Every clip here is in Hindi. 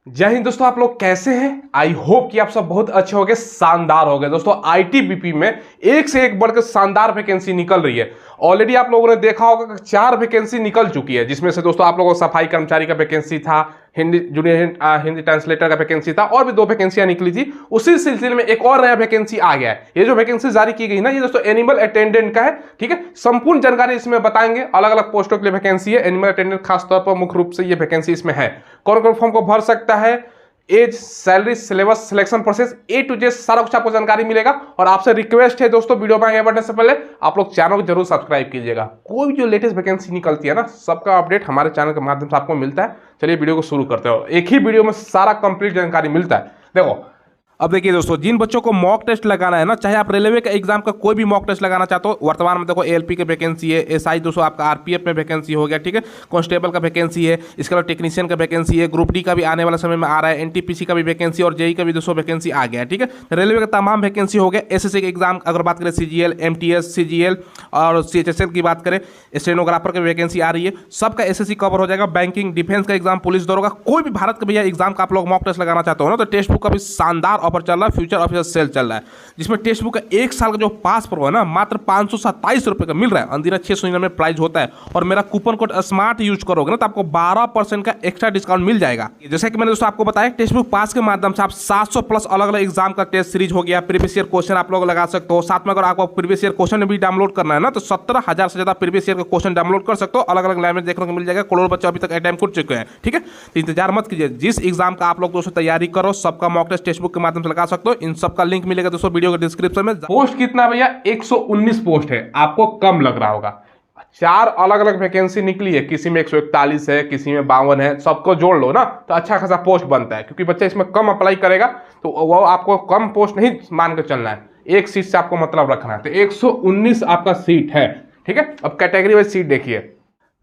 जय हिंद दोस्तों, आप लोग कैसे हैं? आई होप कि आप सब बहुत अच्छे होंगे, शानदार होंगे। दोस्तों आईटीबीपी में एक से एक बढ़कर शानदार वैकेंसी निकल रही है। ऑलरेडी आप लोगों ने देखा होगा कि 4 वैकेंसी निकल चुकी है, जिसमें से दोस्तों आप लोगों को सफाई कर्मचारी का वैकेंसी था, हिंदी जूनियर हिंदी ट्रांसलेटर का वैकेंसी था, और भी 2 वैकेंसियां निकली थी। उसी सिलसिले में एक और नया वैकेंसी आ गया है। ये जो वैकेंसी जारी की गई ना, ये दोस्तों एनिमल अटेंडेंट का है। ठीक है, संपूर्ण जानकारी इसमें बताएंगे। अलग अलग पोस्टों के लिए वैकेंसी है। एनिमल अटेंडेंट खासतौर पर मुख्य रूप से ये वैकेंसी इसमें है। कौन कौन फॉर्म को भर सकता है, age, salary, syllabus, selection process, A to Z सारा कुछ आपको जानकारी मिलेगा। और आपसे रिक्वेस्ट है दोस्तों, वीडियो में आगे बढ़ने से पहले आप लोग चैनल को जरूर सब्सक्राइब कीजिएगा। कोई भी जो लेटेस्ट वैकेंसी निकलती है ना, सबका अपडेट हमारे चैनल के माध्यम से आपको मिलता है। चलिए वीडियो को शुरू करते हो। एक ही वीडियो में सारा कंप्लीट जानकारी मिलता है। देखो, अब देखिए दोस्तों, जिन बच्चों को मॉक टेस्ट लगाना है ना, चाहे आप रेलवे का एग्जाम का कोई भी मॉक टेस्ट लगाना चाहते हो, वर्तमान में देखो एएलपी की वैकेंसी है, एसआई दोस्तों आपका आरपीएफ में वैकेंसी हो गया। ठीक है, कांस्टेबल का वैकेंसी है, इसके अलावा टेक्नीशियन का वैकेंसी है, ग्रुप डी का भी आने वाला समय में आ रहा है, एनटीपीसी का भी वैकेंसी और जेई का भी दोस्तों वैकेंसी आ गया है। ठीक है, रेलवे का तमाम वैकेंसी हो गया। एसएससी के एग्जाम अगर बात करें, सीजीएल, एमटीएस, सीजीएल और सीएचएसएल की बात करें, स्टेनोग्राफर की वैकेंसी आ रही है। सबका एसएससी कवर हो जाएगा। बैंकिंग, डिफेंस का एग्जाम, पुलिस दौरों का, कोई भी भारत का भैया एग्जाम का आप लोग मॉक टेस्ट लगाना चाहते हो ना, तो टेक्स्ट बुक का भी शानदार ऑफर चल रहा है। फ्यूचर ऑफिसर सेल चल रहा है, जिसमें टेक्स्ट बुक का 1 साल का जो पास प्रो है ना, मात्र 527 रुपए का मिल रहा है। अंदर 699 प्राइस होता है। और मेरा कूपन कोड स्मार्ट यूज करोगे ना, तो आपको 12% का एक्स्ट्रा डिस्काउंट मिल जाएगा। जैसे कि मैंने दोस्तों आपको बताया, टेक्स्ट बुक पास के माध्यम से आप 700 प्लस अलग अलग एग्जाम का टेस्ट सीरीज हो गया, प्रीवियस ईयर क्वेश्चन आप लोग लगा सकते हो। साथ में अगर आपको प्रीवियस ईयर क्वेश्चन भी डाउनलोड करना है ना, तो 17,000 से ज्यादा प्रीवियस ईयर का क्वेश्चन डाउनलोड कर सकते हो। अलग अलग लैंग्वेज देखने को मिल जाएगा। करोड़ बच्चे अभी तक अटेम्प्ट कर चुके हैं। ठीक है, तो इंतजार मत कीजिए। जिस एग्जाम का आप लोग दोस्तों तैयारी करो, सबका मॉक टेस्ट टेक्स्ट बुक के माध्यम से लगा सकते हो। इन सबका लिंक मिलेगा दोस्तों वीडियो के डिस्क्रिप्शन में। पोस्ट कितना भैया? 119 पोस्ट है। आपको कम लग रहा होगा। 4 अलग अलग वैकेंसी निकली है, किसी में 141 है, किसी में 52 है। सबको जोड़ लो ना, तो अच्छा खासा पोस्ट बनता है। क्योंकि बच्चा इसमें कम अप्लाई करेगा, तो वो आपको कम पोस्ट नहीं मान के चलना है। एक सीट से आपको मतलब रखना है। तो 119 आपका सीट है। ठीक है, अब कैटेगरी वाइज सीट देखिए।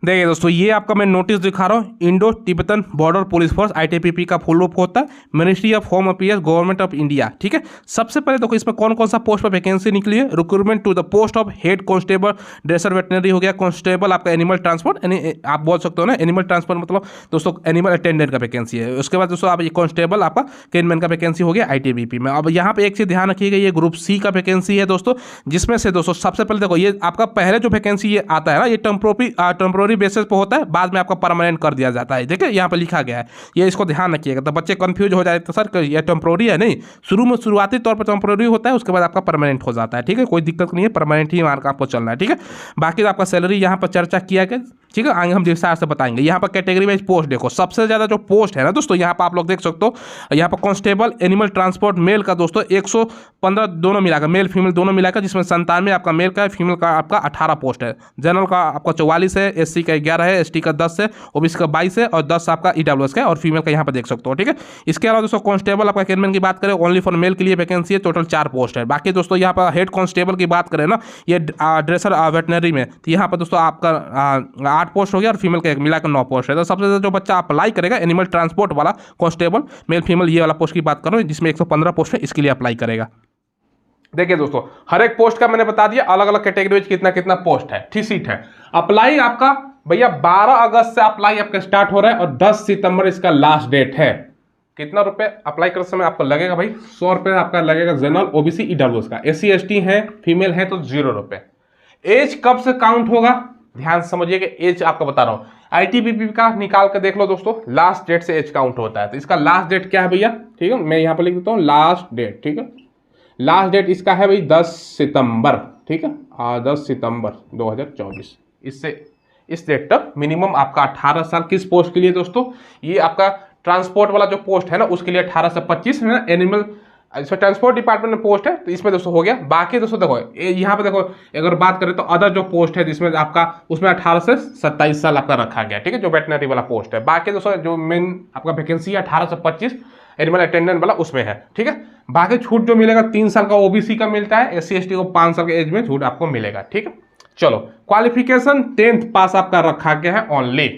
देखिए दोस्तों, ये आपका मैं नोटिस दिखा रहा हूँ। Indo Tibetan border police force, ITBP का फुल रूप होता है ministry of home affairs, government of India. ठीक है, सबसे पहले देखो इसमें कौन कौन सा पोस्ट पर वैकेंसी निकली है। Recruitment to the post of head constable, dresser veterinary हो गया, कांस्टेबल आपका एनिमल ट्रांसपोर्ट, आप बोल सकते हो ना एनिमल ट्रांसपोर्ट मतलब दोस्तों एनिमल अटेंडेंट का वैकेंसी है। उसके बाद दोस्तों आप ये कांस्टेबल आपका केनमैन का वैकेंसी हो गया आईटीबीपी में। अब यहाँ पे एक चीज ध्यान रखिएगा, ये ग्रुप सी का वैकेंसी है दोस्तों, जिसमें से दोस्तों सबसे पहले देखो, ये आपका पहले जो वैकेंसी ये आता है ना, ये टेम्पोररी बेसिस पर होता है, बाद में आपका परमानेंट कर दिया जाता है। देखिए यहाँ पे लिखा गया है, ये इसको ध्यान रखिएगा। तो बच्चे कंफ्यूज हो जाए तो सर ये टेम्पोररी है, नहीं, शुरू में शुरुआती तौर पर टेम्पोररी होता है, उसके बाद आपका परमानेंट हो जाता है। ठीक है, कोई दिक्कत नहीं है, परमानेंट ही मार्क आपको चलना है। ठीक है, बाकी तो आपका सैलरी यहाँ पर चर्चा किया गया। ठीक है, आगे हम विस्तार से बताएंगे। यहाँ पर कैटेगरी वाइज पोस्ट देखो, सबसे ज्यादा जो पोस्ट है ना दोस्तों, यहाँ पर आप लोग देख सकते हो, यहाँ पर कांस्टेबल एनिमल ट्रांसपोर्ट मेल का दोस्तों 115 दोनों मिलाकर, मेल फीमेल दोनों मिलाकर, जिसमें 97 आपका मेल का है, फीमेल का आपका 18 पोस्ट है। जनरल का आपका 44 है, एससी का 11 है, एसटी का 10 है, ओबीसी का 22 है, और 10 आपका ईडब्ल्यूएस का है, और फीमेल का यहाँ पर देख सकते हो। ठीक है, इसके अलावा दोस्तों कांस्टेबल आपका केनमैन की बात करें, ओनली फॉर मेल के लिए वैकेंसी है, टोटल 4 पोस्ट है। बाकी दोस्तों यहाँ पर हेड कांस्टेबल की बात करें ना, ये ड्रेसर वेटनरी में, तो यहाँ पर दोस्तों आपका 8 पोस्ट हो गया, और फीमेल का मिलाकर 9 पोस्ट है। तो सबसे ज्यादा जो बच्चा अप्लाई करेगा एनिमल ट्रांसपोर्ट वाला कांस्टेबल मेल फीमेल ये वाला पोस्ट की बात करो, जिसमें 115 पोस्ट है, इसके लिए अप्लाई करेगा। देखिए दोस्तों, हर एक पोस्ट का मैंने बता दिया, अलग अलग कैटेगरी में कितना कितना पोस्ट है, ठीक सीट है। अप्लाई आपका भैया 12 अगस्त से अप्लाई आपका स्टार्ट हो रहा है, और 10 सितंबर इसका लास्ट डेट है। कितना रुपए अप्लाई करते समय आपको लगेगा भाई? 100 रुपए आपका लगेगा जनरल, ओबीसी, ईडब्ल्यूएस का। एससी एसटी है, फीमेल है तो 0 रुपए। एज कब से काउंट होगा, ध्यान समझिएगा। एज आपको बता रहा हूं, आईटीबीपी का निकाल के देख लो दोस्तों, लास्ट डेट से एज काउंट होता है। तो इसका लास्ट डेट क्या है भैया? ठीक है, मैं यहां पर लिख देता हूं लास्ट डेट। ठीक है, लास्ट डेट इसका है भाई 10 सितंबर। ठीक है, 10 सितंबर 2024। इससे इस डेट तक मिनिमम आपका 18 साल। किस पोस्ट के लिए दोस्तों? ये आपका ट्रांसपोर्ट वाला जो पोस्ट है ना, उसके लिए 18 से 25 है ना। एनिमल इसमें ट्रांसपोर्ट डिपार्टमेंट में पोस्ट है, तो इसमें दोस्तों हो गया। बाकी दोस्तों देखो यहाँ पे देखो, अगर बात करें तो अदर जो पोस्ट है जिसमें आपका, उसमें 18 से 27 साल आपका रखा गया। ठीक है, जो वेटनरी वाला पोस्ट है। बाकी दोस्तों जो मेन आपका वैकेंसी है 18 से 25 एनिमल अटेंडेंट वाला, उसमें है। ठीक है, बाकी छूट जो मिलेगा 3 साल का ओबीसी का मिलता है, एससी एसटी को 5 साल के एज में छूट आपको मिलेगा। ठीक है, चलो क्वालिफिकेशन 10th पास आपका रखा गया है ओनली।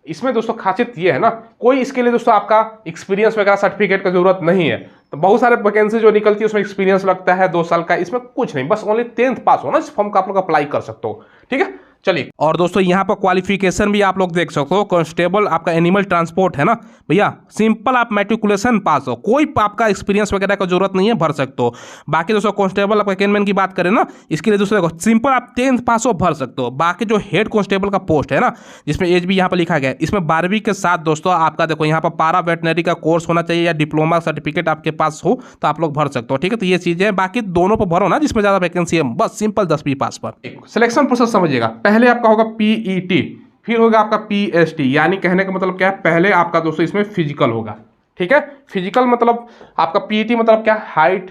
इसमें दोस्तों खासियत ये है ना, कोई इसके लिए दोस्तों आपका एक्सपीरियंस वगैरह सर्टिफिकेट की जरूरत नहीं है। तो बहुत सारे वैकेंसी जो निकलती है उसमें एक्सपीरियंस लगता है 2 साल का, इसमें कुछ नहीं, बस ओनली 10th पास होना, इस फॉर्म का आप लोग अप्लाई कर सकते हो। ठीक है, चलिए, और दोस्तों यहाँ पर क्वालिफिकेशन भी आप लोग देख सकते हो। कांस्टेबल आपका एनिमल ट्रांसपोर्ट है ना भैया, सिंपल आप मैट्रिकुलेशन पास हो, कोई आपका एक्सपीरियंस वगैरह का जरूरत नहीं है, भर सकते हो। बाकी दोस्तों कांस्टेबल आपका कैनमैन की बात करें ना, इसके लिए दोस्तों देखो सिंपल आप 10th पास हो, भर सकते हो। बाकी जो हेड कांस्टेबल का पोस्ट है ना, जिसमें एज भी यहाँ पर लिखा गया है, इसमें 12वीं के साथ दोस्तों आपका देखो यहाँ पर पारा वेटनरी का कोर्स होना चाहिए या डिप्लोमा सर्टिफिकेट आपके पास हो तो आप लोग भर सकते हो। ठीक है, तो ये चीजें बाकी दोनों पर भरो ना जिसमें ज्यादा वैकेंसी है, बस सिंपल 10वीं पास पर। सिलेक्शन प्रोसेस समझिएगा, पहले आपका होगा पीईटी, फिर होगा आपका पीएसटी, यानी कहने का मतलब क्या है, पहले आपका दोस्तों इसमें फिजिकल होगा। ठीक है, फिजिकल मतलब आपका पीईटी मतलब क्या, हाइट,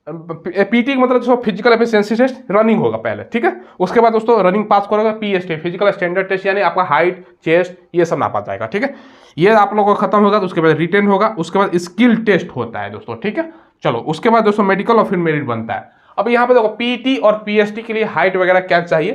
पीटी मतलब दोस्तों फिजिकल एफिशिएंसी टेस्ट, रनिंग होगा पहले। ठीक है, उसके बाद दोस्तों रनिंग पास करोगे, पीएसटी फिजिकल स्टैंडर्ड टेस्ट, यानी आपका हाइट, चेस्ट ये सब नापा जाएगा। ठीक है, ये आप लोगों का खत्म होगा तो उसके बाद रिटेन होगा, उसके बाद स्किल टेस्ट होता है दोस्तों। ठीक है, चलो उसके बाद दोस्तों मेडिकल और फिर मेरिट बनता है। अब यहाँ पे देखो पीटी और पीएसटी के लिए हाइट वगैरह क्या चाहिए,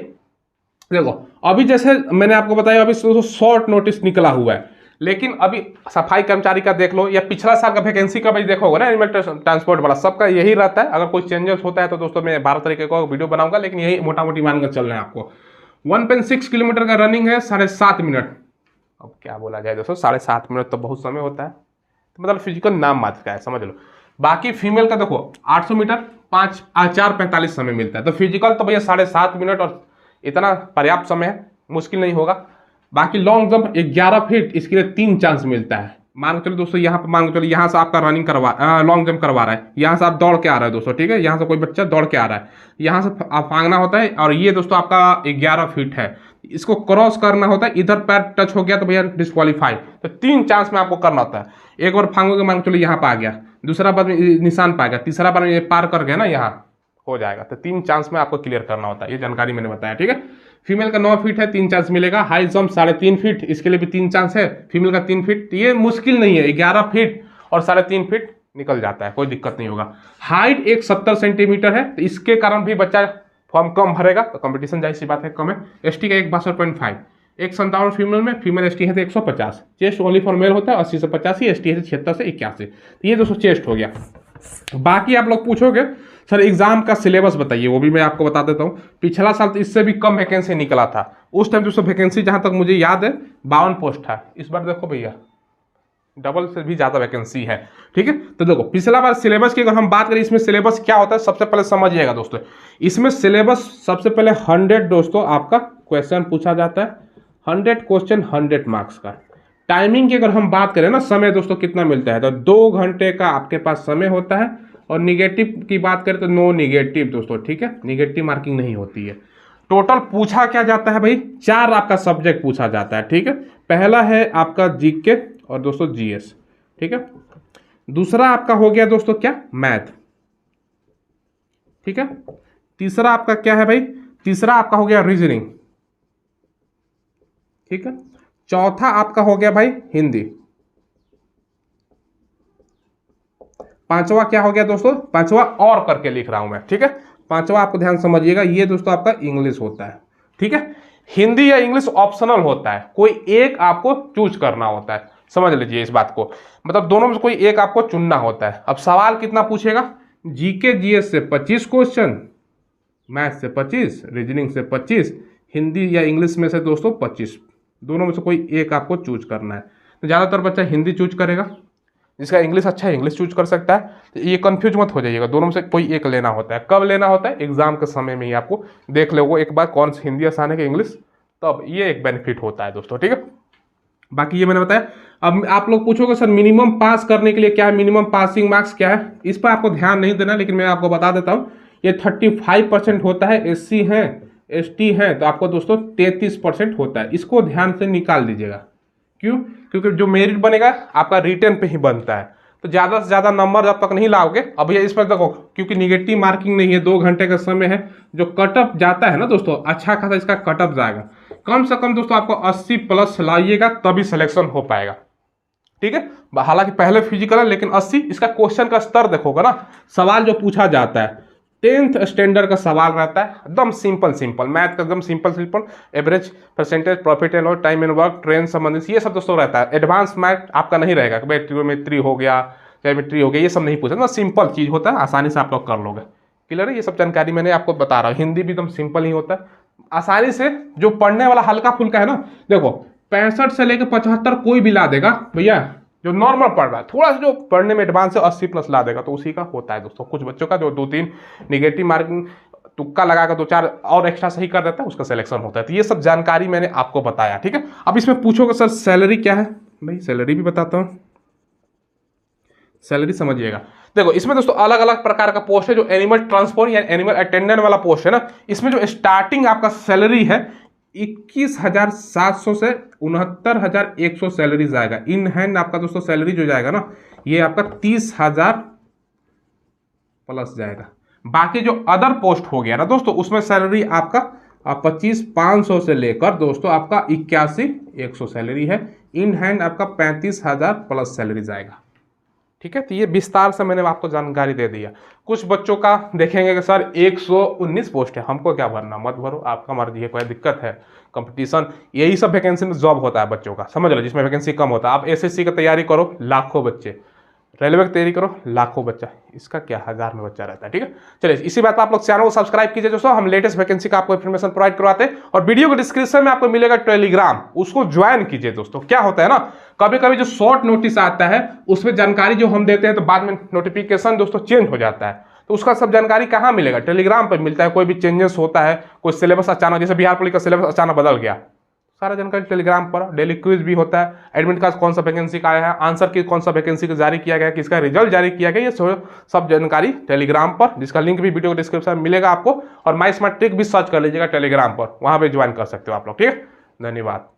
देखो अभी जैसे मैंने आपको बताया अभी शॉर्ट नोटिस निकला हुआ है, लेकिन अभी सफाई कर्मचारी का देख लो या पिछला साल का वैकेंसी का भाई देखो होगा ना, एनिमल ट्रांसपोर्ट वाला सबका यही रहता है। अगर कोई चेंजेस होता है तो दोस्तों मैं 12 तारीख को वीडियो बनाऊंगा, लेकिन यही मोटा मोटी मानकर चल रहे हैं आपको। 1.6 किलोमीटर का रनिंग है, 7.5 मिनट। अब क्या बोला जाए दोस्तों, 7.5 मिनट तो बहुत समय होता है, तो मतलब फिजिकल नाम मात्र का है, समझ लो। बाकी फीमेल का देखो 800 मीटर 4:45 समय मिलता है, तो फिजिकल तो भैया 7.5 मिनट और इतना पर्याप्त समय है, मुश्किल नहीं होगा। बाकी लॉन्ग जंप 11 फीट, इसके लिए 3 चांस मिलता है। मान के चलो दोस्तों, यहाँ पर मान के चलो यहाँ से आपका रनिंग लॉन्ग जंप करवा रहा है, यहाँ से आप दौड़ के आ रहे हैं दोस्तों। ठीक है, यहाँ से कोई बच्चा दौड़ के आ रहा है, यहाँ से आप फांगना होता है, और ये दोस्तों आपका 11 फीट है, इसको क्रॉस करना होता है, इधर पैर टच हो गया तो भैया डिस्क्वालीफाई। तो 3 चांस में आपको करना होता है। एक बार फांगोगे मान के चलो यहाँ पर आ गया, दूसरा बार निशान पा गया, तीसरा बार ये पार कर गया ना, यहाँ हो जाएगा। तो 3 चांस में आपको क्लियर करना होता है, ये जानकारी मैंने बताया। ठीक है, फीमेल का 9 फीट है, 3 चांस मिलेगा। हाई जंप 3.5 फीट, इसके लिए भी 3 चांस है। फीमेल का 3 फीट, ये मुश्किल नहीं है, 11 फीट और 3.5 फीट निकल जाता है, कोई दिक्कत नहीं होगा। हाइट 170 सेंटीमीटर है, तो इसके कारण भी बच्चा फॉर्म कम भरेगा, तो कंपटीशन जाहिर सी बात है कम है। एसटी का 162.5, 157 फीमेल में, फीमेल एसटी है तो 150। चेस्ट ओनली फॉर मेल होता है 80 से 85, एसटी है 76 से 81। तो ये दोस्तों चेस्ट हो गया। बाकी आप लोग पूछोगे सर एग्जाम का सिलेबस बताइए, वो भी मैं आपको बता देता हूँ। पिछला साल तो इससे भी कम वैकेंसी निकला था, उस टाइम दोस्तों वैकेंसी जहां तक मुझे याद है 52 पोस्ट था। इस बार देखो भैया डबल से भी ज्यादा वैकेंसी है। ठीक है, तो देखो पिछला बार सिलेबस की अगर हम बात करें, इसमें सिलेबस क्या होता है सबसे पहले समझिएगा दोस्तों। इसमें सिलेबस सबसे पहले 100 दोस्तों आपका क्वेश्चन पूछा जाता है, 100 क्वेश्चन 100 मार्क्स का। टाइमिंग की अगर हम बात करें ना, समय दोस्तों कितना मिलता है, तो 2 घंटे का आपके पास समय होता है। और निगेटिव की बात करें तो नो निगेटिव दोस्तों। ठीक है, निगेटिव मार्किंग नहीं होती है। टोटल पूछा क्या जाता है भाई, 4 आपका सब्जेक्ट पूछा जाता है। ठीक है, पहला है आपका जीके और दोस्तों जीएस। ठीक है, दूसरा आपका हो गया दोस्तों क्या, मैथ। ठीक है, तीसरा आपका क्या है भाई, तीसरा आपका हो गया रीजनिंग। ठीक है, चौथा आपका हो गया भाई हिंदी। पांचवा क्या हो गया दोस्तों, पांचवा और करके लिख रहा हूं मैं। ठीक है, पांचवा आपको ध्यान समझिएगा, ये दोस्तों आपका इंग्लिश होता है। ठीक है, हिंदी या इंग्लिश ऑप्शनल होता है, कोई एक आपको चूज करना होता है, समझ लीजिए इस बात को। मतलब दोनों में से कोई एक आपको चुनना होता है। अब सवाल कितना पूछेगा, जीके जीएस से 25 क्वेश्चन, मैथ से 25, रीजनिंग से 25, हिंदी या इंग्लिश में से दोस्तों 25, दोनों में से कोई एक आपको चूज करना है। तो ज़्यादातर बच्चा हिंदी चूज करेगा, जिसका इंग्लिश अच्छा है इंग्लिश चूज कर सकता है। तो ये कंफ्यूज मत हो जाइएगा, दोनों में से कोई एक लेना होता है। कब लेना होता है, एग्जाम के समय में ही आपको देख लो वो एक बार कौन सी हिंदी आसान है कि इंग्लिश, तब ये एक बेनिफिट होता है दोस्तों। ठीक है, बाकी ये मैंने बताया। अब आप लोग पूछोगे सर मिनिमम पास करने के लिए क्या है, मिनिमम पासिंग मार्क्स क्या है, इस पर आपको ध्यान नहीं देना, लेकिन मैं आपको बता देता हूँ। ये 35% होता है, एससी है एसटी है तो आपको दोस्तों 33% होता है, इसको ध्यान से निकाल दीजिएगा। क्यों, क्योंकि जो मेरिट बनेगा आपका रिटर्न पे ही बनता है, तो ज़्यादा से ज़्यादा नंबर जब तक नहीं लाओगे। अब ये इसमें देखो क्योंकि निगेटिव मार्किंग नहीं है, 2 घंटे का समय है, जो कटअप जाता है ना दोस्तों, अच्छा खासा इसका कटअप जाएगा। कम से कम दोस्तों आपको 80+ लाइएगा तभी सिलेक्शन हो पाएगा। ठीक है, हालांकि पहले फिजिकल है लेकिन 80, इसका क्वेश्चन का स्तर देखोगे ना, सवाल जो पूछा जाता है 10th स्टैंडर्ड का सवाल रहता है, एकदम सिंपल मैथ का, एकदम simple average, percentage, profit and loss, time and work, trend संबंधित ये सब दोस्तों रहता है। एडवांस मैथ आपका नहीं रहेगा कि भाई ट्रिग्नोमेट्री हो गया, ज्योमेट्री हो गया, ये सब नहीं पूछा ना, सिंपल चीज़ होता है, आसानी से आप लोग कर लोगे। क्लियर है, ये सब जानकारी मैंने आपको बता रहा हूँ। हिंदी भी एकदम सिंपल ही होता है, आसानी से जो पढ़ने वाला हल्का फुल्का है ना, देखो 65 से लेकर 75 कोई भी ला देगा भैया, जो नॉर्मल पढ़ रहा है, थोड़ा सा जो पढ़ने में एडवांस है 80+ ला देगा, तो उसी का होता है दोस्तों। कुछ बच्चों का जो 2-3 निगेटिव मार्किंग तुक्का लगाकर 2-4 और एक्स्ट्रा सही कर देता है, उसका सिलेक्शन होता है। तो ये सब जानकारी मैंने आपको बताया, ठीक है। अब इसमें पूछोगे सर सैलरी क्या है, भाई सैलरी भी बताता हूँ। सैलरी समझिएगा, देखो इसमें दोस्तों अलग अलग प्रकार का पोस्ट है। जो एनिमल ट्रांसपोर्ट या एनिमल अटेंडेंट वाला पोस्ट है ना, इसमें जो स्टार्टिंग आपका सैलरी है 21,700 से 69,100 सैलरी जाएगा। इन हैंड आपका दोस्तों सैलरी जो जाएगा ना, ये आपका 30,000 प्लस जाएगा। बाकी जो अदर पोस्ट हो गया ना दोस्तों, उसमें सैलरी आपका 25,500 से लेकर दोस्तों आपका 81,100 सैलरी है। इन हैंड आपका 35,000 प्लस सैलरी जाएगा, ठीक है। तो ये विस्तार से मैंने आपको जानकारी दे दिया। कुछ बच्चों का देखेंगे कि सर 119 पोस्ट है, हमको क्या भरना, मत भरो, आपका मर्जी है, कोई दिक्कत है। कंपटीशन यही सब वैकेंसी में जॉब होता है बच्चों का, समझ लो, जिसमें वैकेंसी कम होता है। आप एसएससी की तैयारी करो, लाखों बच्चे, रेलवे की तैयारी करो, लाखों बच्चा, इसका क्या 1000 में बच्चा रहता है, ठीक है। चलिए इसी बात पर आप लोग चैनल को सब्सक्राइब कीजिए दोस्तों, हम लेटेस्ट वैकेंसी का आपको इन्फॉर्मेशन प्रोवाइड करवाते हैं। और वीडियो के डिस्क्रिप्शन में आपको मिलेगा टेलीग्राम, उसको ज्वाइन कीजिए दोस्तों। क्या होता है ना, कभी कभी जो शॉर्ट नोटिस आता है उसमें जानकारी जो हम देते हैं तो बाद में नोटिफिकेशन दोस्तों चेंज हो जाता है, तो उसका सब जानकारी कहाँ मिलेगा, टेलीग्राम पर मिलता है। कोई भी चेंजेस होता है, कोई सिलेबस अचानक, जैसे बिहार पुलिस का सिलेबस अचानक बदल गया, सारा जानकारी टेलीग्राम पर। डेली क्विज भी होता है, एडमिट कार्ड कौन सा वैकेंसी का आया है, आंसर की कौन सा वैकेंसी का जारी किया गया, किसका रिजल्ट जारी किया गया, ये सब जानकारी टेलीग्राम पर, जिसका लिंक भी वीडियो डिस्क्रिप्शन में मिलेगा आपको। और माई स्मार्ट ट्रिक भी सर्च कर लीजिएगा टेलीग्राम पर, वहां पे ज्वाइन कर सकते हो आप लोग, ठीक है। धन्यवाद।